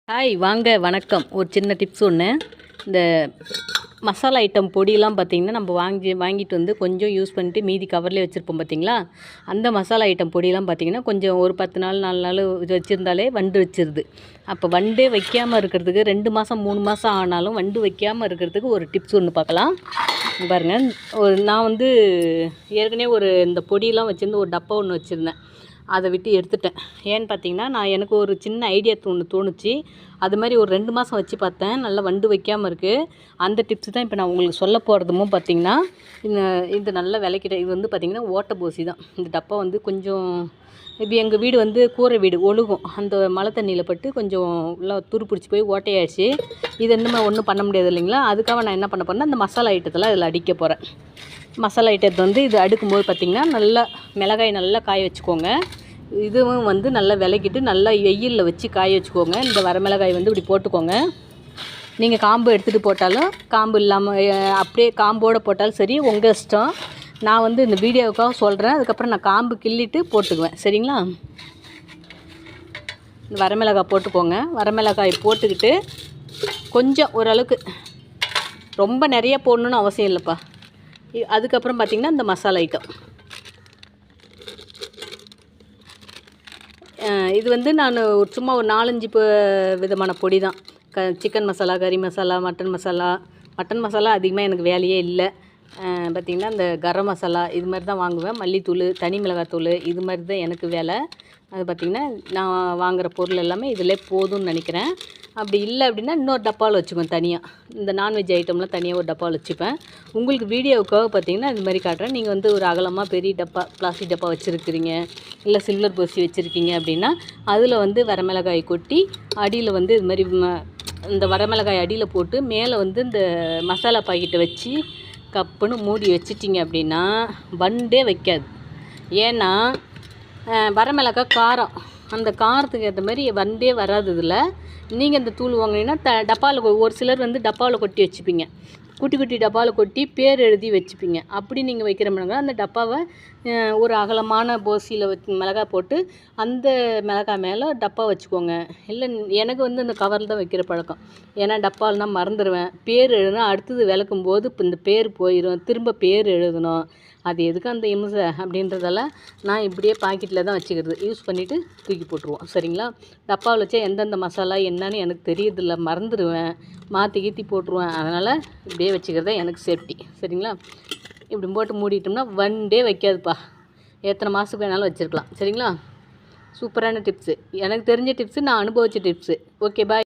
Hi வாங்க வணக்கம். ஒரு சின்ன டிப்ஸ் ஒன்று. இந்த மசாலா ஐட்டம் பொடியெலாம் பார்த்திங்கன்னா நம்ம வாங்கிட்டு வந்து கொஞ்சம் யூஸ் பண்ணிட்டு மீதி கவர்லேயே வச்சுருப்போம் பார்த்திங்களா. அந்த மசாலா ஐட்டம் பொடியெலாம் பார்த்திங்கன்னா கொஞ்சம் ஒரு 10 நாள் 4 நாள் வச்சுருந்தாலே வண்டு வச்சிருது. அப்போ வண்டே வைக்காமல் இருக்கிறதுக்கு 2 மாதம் 3 மாதம் ஆனாலும் வண்டு வைக்காமல் இருக்கிறதுக்கு ஒரு டிப்ஸ் ஒன்று பார்க்கலாம். பாருங்கள், நான் வந்து ஏற்கனவே இந்த பொடியெலாம் வச்சுருந்து ஒரு டப்பா ஒன்று வச்சுருந்தேன். அதை விட்டு எடுத்துட்டேன். ஏன்னு பார்த்தீங்கன்னா, எனக்கு ஒரு சின்ன ஐடியா ஒன்று தோணுச்சு. அது மாதிரி ஒரு 2 மாதம் வச்சு பார்த்தேன். நல்லா வண்டு வைக்காமல் இருக்குது. அந்த டிப்ஸ் தான் இப்போ நான் உங்களுக்கு சொல்ல போகிறதுமும் பார்த்தீங்கன்னா, இது நல்லா விலைக்கிட்ட இது வந்து பார்த்திங்கன்னா ஓட்டை பூசி தான். இந்த டப்பா வந்து கொஞ்சம் இப்போ எங்கள் வீடு வந்து கூரை வீடு ஒழுகும். அந்த மழை தண்ணியில் பட்டு கொஞ்சம் எல்லாம் துரு பிடிச்சி போய் ஓட்டையாயிடுச்சு. இது இன்னுமே ஒன்றும் பண்ண முடியாது இல்லைங்களா. அதுக்காக நான் என்ன பண்ண போறேன்னா, அந்த மசாலா ஐட்டத்தெல்லாம் இதில் அடிக்க போகிறேன். மசாலா ஐட்டத்தை வந்து இது அடுக்கும்போது பார்த்திங்கன்னா நல்லா மிளகாய் நல்லா காய வச்சுக்கோங்க. இதுவும் வந்து நல்லா விளக்கிட்டு நல்லா வெயிலில் வச்சு காய வச்சுக்கோங்க. இந்த வரமிளகாய் வந்து இப்படி போட்டுக்கோங்க. நீங்கள் காம்பு எடுத்துகிட்டு போட்டாலும் காம்பு இல்லாமல் அப்படியே காம்போடு போட்டாலும் சரி, உங்கள் இஷ்டம். நான் வந்து இந்த வீடியோவுக்காக சொல்கிறேன். அதுக்கப்புறம் நான் காம்பு கிள்ளிட்டு போட்டுக்குவேன். சரிங்களா. இந்த வரமிளகாய் போட்டுக்கோங்க. வரமிளகாய் போட்டுக்கிட்டு கொஞ்சம் ஓரளவுக்கு ரொம்ப நிறைய போடணுன்னு அவசியம் இல்லைப்பா. அதுக்கப்புறம் பார்த்திங்கன்னா இந்த மசாலா ஐட்டம் இது வந்து நான் சும்மா ஒரு 4-5 விதமான பொடி தான். சிக்கன் மசாலா, கறி மசாலா, மட்டன் மசாலா அதிகமாக எனக்கு வேலையே இல்லை. பார்த்திங்கன்னா இந்த கரம் மசாலா இது மாதிரி தான் வாங்குவேன். மல்லித்தூள், தனி மிளகாத்தூள் இது மாதிரி தான் எனக்கு வேலை. அது பார்த்திங்கன்னா நான் வாங்குகிற பொருள் எல்லாமே இதிலே போதும்னு நினைக்கிறேன். அப்படி இல்லை அப்படின்னா இன்னொரு டப்பாவில் வச்சுக்குவேன் தனியாக. இந்த நான்வெஜ் ஐட்டம்லாம் தனியாக ஒரு டப்பாவில் வச்சுப்பேன். உங்களுக்கு வீடியோவுக்காக பார்த்திங்கன்னா இது மாதிரி காட்டுறேன். நீங்கள் வந்து ஒரு அகலமாக பெரிய டப்பா, பிளாஸ்டிக் டப்பா வச்சுருக்கிறீங்க, இல்லை சில்வர் பூசி வச்சுருக்கீங்க அப்படின்னா அதில் வந்து வரமிளகாய் கொட்டி அடியில் வந்து இது மாதிரி இந்த வரமிளகாய் அடியில் போட்டு மேலே வந்து இந்த மசாலா பாக்கெட்டை வச்சு கப்புன்னு மூடி வச்சிட்டிங்க அப்படின்னா வண்டே வைக்காது. ஏன்னா வரமிளகாய் காரம், அந்த காரத்துக்கு ஏற்ற மாதிரி வண்டே வராது. இதில் நீங்கள் இந்த தூள் வாங்கினீங்கன்னா டப்பாவில் ஒரு சிலர் வந்து டப்பாவில் கொட்டி வச்சுப்பீங்க. குட்டி குட்டி டப்பாவில் கொட்டி பேர் எழுதி வச்சுப்பீங்க. அப்படி நீங்கள் வைக்கிற மிளகாய் அந்த டப்பாவை ஒரு அகலமான போசியில் மிளகாய் போட்டு அந்த மிளகாய் மேலே டப்பா வச்சுக்கோங்க. இல்லை எனக்கு வந்து அந்த கவரில் தான் வைக்கிற பழக்கம். ஏன்னா டப்பால்னா மறந்துடுவேன். பேர் எழுதுனா அடுத்தது விளக்கும் போது இப்போ இந்த பேர் போயிடும், திரும்ப பேர் எழுதணும். அது எதுக்கு அந்த இம்சை அப்படின்றதெல்லாம் நான் இப்படியே பாக்கெட்டில் தான் வச்சுக்கிறது. யூஸ் பண்ணிவிட்டு தூக்கி போட்டுருவோம். சரிங்களா. டப்பாவில் வச்சா எந்தெந்த மசாலா என்னன்னு எனக்கு தெரியறதில்ல, மறந்துடுவேன், மாற்றி கீற்றி போட்டுருவேன். அதனால் இப்படியே வச்சுக்கிறது எனக்கு சேஃப்டி. சரிங்களா. இப்படி போட்டு மூடிட்டோம்னா வண்டே வைக்காதுப்பா. எத்தனை மாதத்துக்கு வேணாலும் வச்சுருக்கலாம். சரிங்களா. சூப்பரான டிப்ஸு, எனக்கு தெரிஞ்ச டிப்ஸு, நான் அனுபவித்த டிப்ஸு. Okay bye.